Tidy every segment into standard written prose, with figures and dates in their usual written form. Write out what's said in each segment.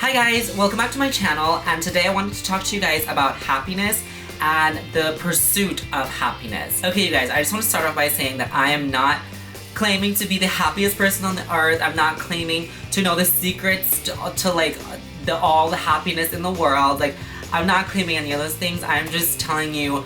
Hi guys, welcome back to my channel, and today I wanted to talk to you guys about happiness and the pursuit of happiness. Okay you guys, I just want to start off by saying that I am not claiming to be the happiest person on the earth. I'm not claiming to know the secrets to like all the happiness in the world. Like, I'm not claiming any of those things. I'm just telling you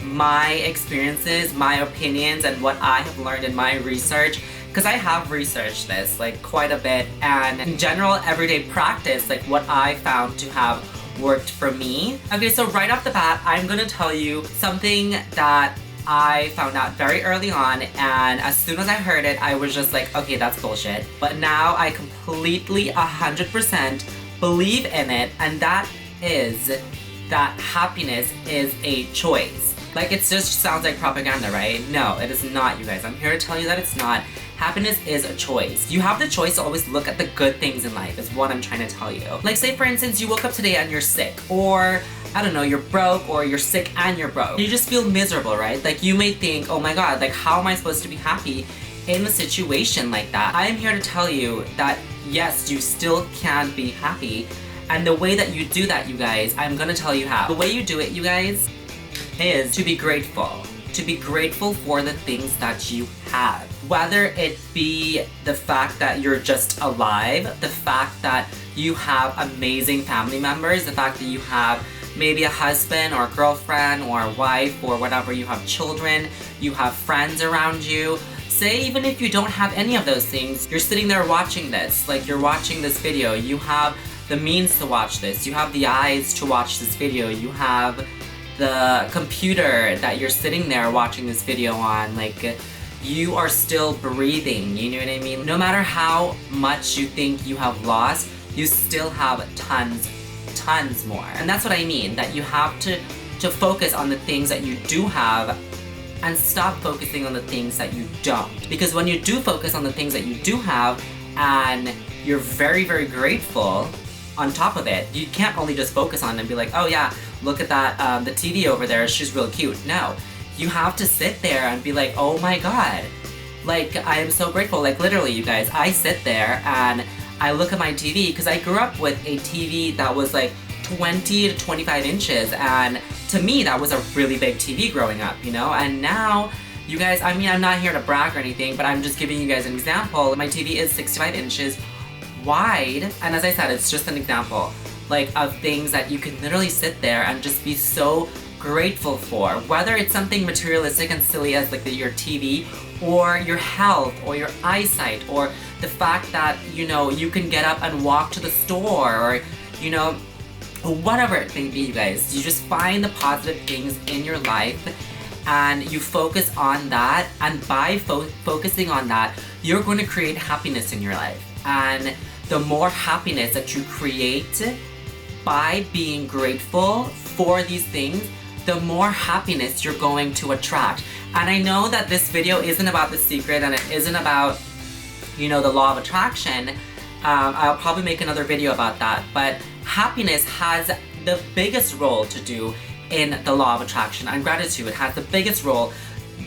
my experiences, my opinions, and what I have learned in my research. Because I have researched this like quite a bit, and in general everyday practice, like what I found to have worked for me. Okay, so right off the bat, I'm gonna tell you something that I found out very early on, and as soon as I heard it, I was just like, okay, that's bullshit. But now I completely 100% believe in it, and that is that happiness is a choice. Like, it just sounds like propaganda, right? No, it is not, you guys. I'm here to tell you that it's not. Happiness is a choice. You have the choice to always look at the good things in life, is what I'm trying to tell you. Like, say for instance, you woke up today and you're sick, or I don't know, you're broke, or you're sick and you're broke. You just feel miserable, right? Like, you may think, oh my god, like, how am I supposed to be happy in a situation like that? I am here to tell you that yes, you still can be happy, and the way that you do that, you guys, I'm gonna tell you how. The way you do it, you guys, is to be grateful. To be grateful for the things that you have. Whether it be the fact that you're just alive, the fact that you have amazing family members, the fact that you have maybe a husband or a girlfriend or a wife or whatever, you have children, you have friends around you. Say even if you don't have any of those things, you're sitting there watching this, like you're watching this video, you have the means to watch this, you have the eyes to watch this video, you have the computer that you're sitting there watching this video on, like, you are still breathing, you know what I mean? No matter how much you think you have lost, you still have tons more. And that's what I mean, that you have to focus on the things that you do have and stop focusing on the things that you don't. Because when you do focus on the things that you do have and you're very, very grateful on top of it, you can't only just focus on it and be like, oh yeah, look at that, the TV over there, she's real cute. No, you have to sit there and be like, oh my god, like, I am so grateful. Like, literally, you guys, I sit there and I look at my TV, because I grew up with a TV that was like 20 to 25 inches, and to me, that was a really big TV growing up, you know? And now, you guys, I mean, I'm not here to brag or anything, but I'm just giving you guys an example. My TV is 65 inches wide, and as I said, it's just an example, like, of things that you can literally sit there and just be so grateful for. Whether it's something materialistic and silly as like your TV, or your health, or your eyesight, or the fact that, you know, you can get up and walk to the store, or, you know, whatever it may be, you guys. You just find the positive things in your life and you focus on that, and by focusing on that, you're going to create happiness in your life. And the more happiness that you create by being grateful for these things, the more happiness you're going to attract. And I know that this video isn't about The Secret, and it isn't about, you know, the law of attraction. I'll probably make another video about that, but happiness has the biggest role to do in the law of attraction, and gratitude has the biggest role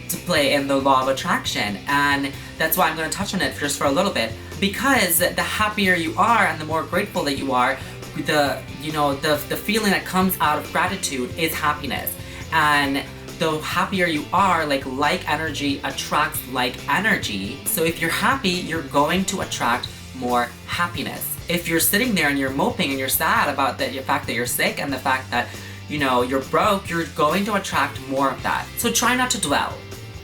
to play in the law of attraction. And that's why I'm going to touch on it just for a little bit, because the happier you are and the more grateful that you are, the feeling that comes out of gratitude is happiness. And the happier you are, like energy attracts like energy. So if you're happy, you're going to attract more happiness. If you're sitting there and you're moping and you're sad about the fact that you're sick and the fact that, you know, you're broke, you're going to attract more of that. So try not to dwell.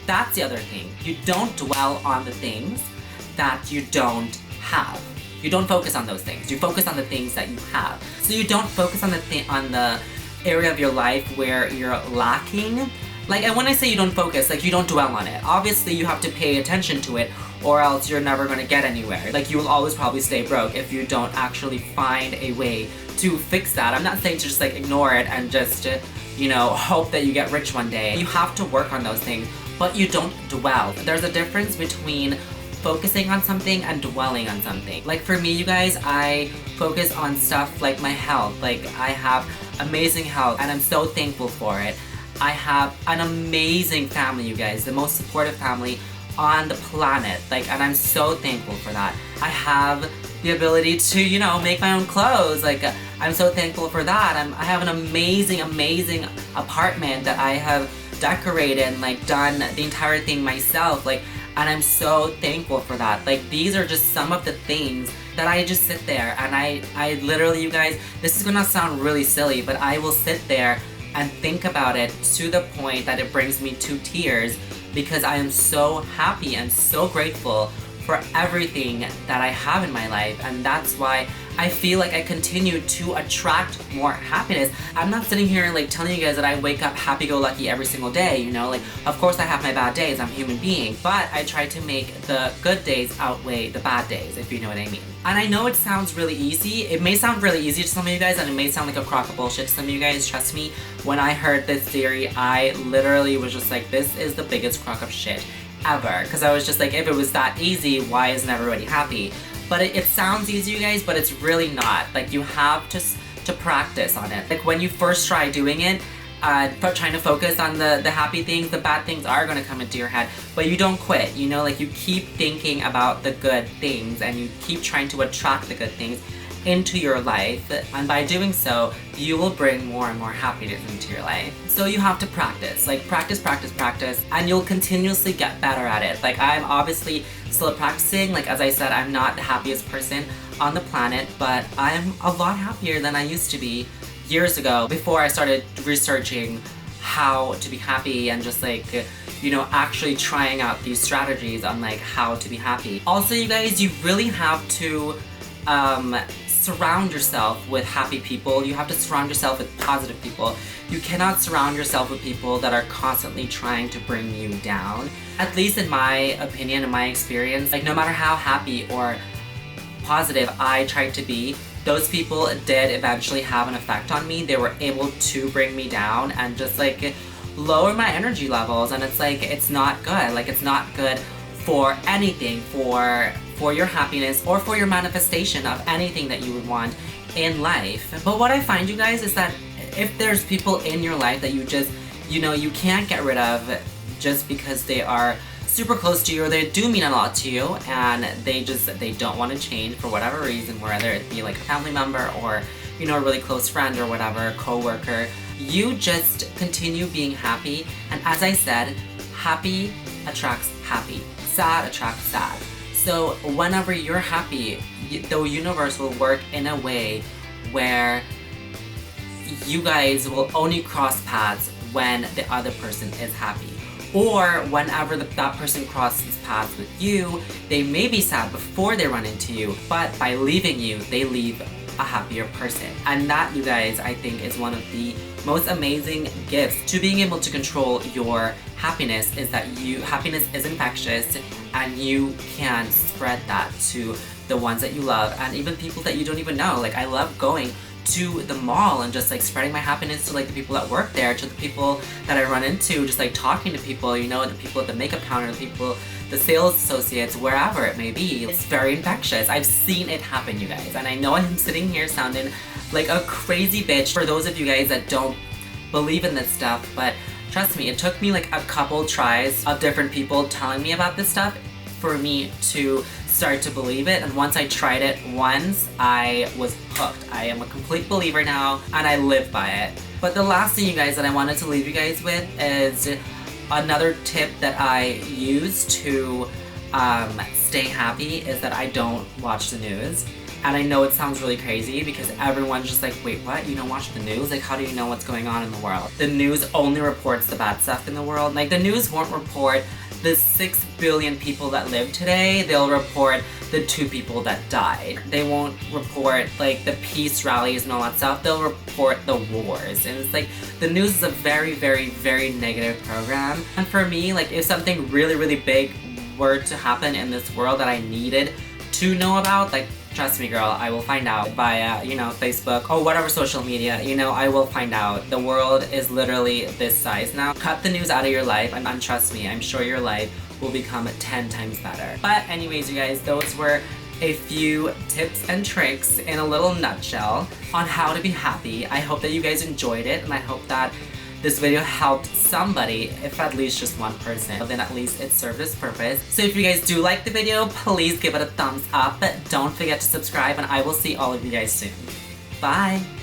That's the other thing. You don't dwell on the things that you don't have. You don't focus on those things. You focus on the things that you have. So you don't focus on the area of your life where you're lacking. Like, and when I say you don't focus, like, you don't dwell on it. Obviously, you have to pay attention to it, or else you're never gonna get anywhere. Like, you will always probably stay broke if you don't actually find a way to fix that. I'm not saying to just, like, ignore it and just, you know, hope that you get rich one day. You have to work on those things, but you don't dwell. There's a difference between focusing on something and dwelling on something. Like, for me, you guys, I focus on stuff like my health. Like, I have amazing health, and I'm so thankful for it. I have an amazing family, you guys, the most supportive family on the planet, like, and I'm so thankful for that. I have the ability to, you know, make my own clothes. Like, I'm so thankful for that. I have an amazing, amazing apartment that I have decorated and like done the entire thing myself. Like, and I'm so thankful for that. Like, these are just some of the things that I just sit there and I literally, you guys, this is gonna sound really silly, but I will sit there and think about it to the point that it brings me to tears, because I am so happy and so grateful for everything that I have in my life. And that's why I feel like I continue to attract more happiness. I'm not sitting here like telling you guys that I wake up happy-go-lucky every single day, you know, like of course I have my bad days, I'm a human being, but I try to make the good days outweigh the bad days, if you know what I mean. And I know it sounds really easy. It may sound really easy to some of you guys, and it may sound like a crock of bullshit to some of you guys. Trust me, when I heard this theory, I literally was just like, this is the biggest crock of shit ever. Because I was just like, if it was that easy, why isn't everybody happy? But it sounds easy, you guys, but it's really not. Like, you have to practice on it. Like, when you first try doing it, trying to focus on the happy things, the bad things are gonna come into your head, but you don't quit, you know, like you keep thinking about the good things and you keep trying to attract the good things into your life, and by doing so, you will bring more and more happiness into your life. So you have to practice, like practice, and you'll continuously get better at it. Like, I'm obviously still practicing. Like, as I said, I'm not the happiest person on the planet, but I'm a lot happier than I used to be years ago, before I started researching how to be happy and just like, you know, actually trying out these strategies on like how to be happy. Also, you guys, you really have to surround yourself with happy people. You have to surround yourself with positive people. You cannot surround yourself with people that are constantly trying to bring you down. At least in my opinion, in my experience, like no matter how happy or positive I tried to be, those people did eventually have an effect on me. They were able to bring me down and just like lower my energy levels, and it's like, it's not good. Like, it's not good for anything, for your happiness or for your manifestation of anything that you would want in life. But what I find, you guys, is that if there's people in your life that you just, you know, you can't get rid of just because they are super close to you or they do mean a lot to you and they don't want to change for whatever reason, whether it be like a family member or, you know, a really close friend or whatever, co-worker, you just continue being happy. And as I said, happy attracts happy, sad attracts sad. So whenever you're happy, the universe will work in a way where you guys will only cross paths when the other person is happy. Or whenever that person crosses paths with you, they may be sad before they run into you, but by leaving you, they leave a happier person. And that, you guys, I think is one of the most amazing gifts to being able to control your happiness, is that happiness is infectious and you can spread that to the ones that you love and even people that you don't even know. Like, I love going to the mall and just like spreading my happiness to like the people that work there, to the people that I run into, just like talking to people, you know, the people at the makeup counter, the people, the sales associates, wherever it may be. It's very infectious. I've seen it happen, you guys, and I know I'm sitting here sounding like a crazy bitch for those of you guys that don't believe in this stuff, but trust me, it took me like a couple tries of different people telling me about this stuff for me to start to believe it. And once I tried it once, I was hooked. I am a complete believer now and I live by it. But the last thing, you guys, that I wanted to leave you guys with is another tip that I use to stay happy, is that I don't watch the news. And I know it sounds really crazy because everyone's just like, wait, what? You don't watch the news? Like, how do you know what's going on in the world? The news only reports the bad stuff in the world. Like, the news won't report the 6 billion people that live today. They'll report the 2 people that died. They won't report like the peace rallies and all that stuff. They'll report the wars. And it's like, the news is a very, very, very negative program. And for me, like, if something really, really big were to happen in this world that I needed to know about, like, trust me, girl, I will find out via, you know, Facebook or whatever social media, you know, I will find out. The world is literally this size now. Cut the news out of your life and trust me, I'm sure your life will become 10 times better. But anyways, you guys, those were a few tips and tricks in a little nutshell on how to be happy. I hope that you guys enjoyed it, and I hope that this video helped somebody, if at least just one person, then at least it served its purpose. So if you guys do like the video, please give it a thumbs up. Don't forget to subscribe, and I will see all of you guys soon. Bye!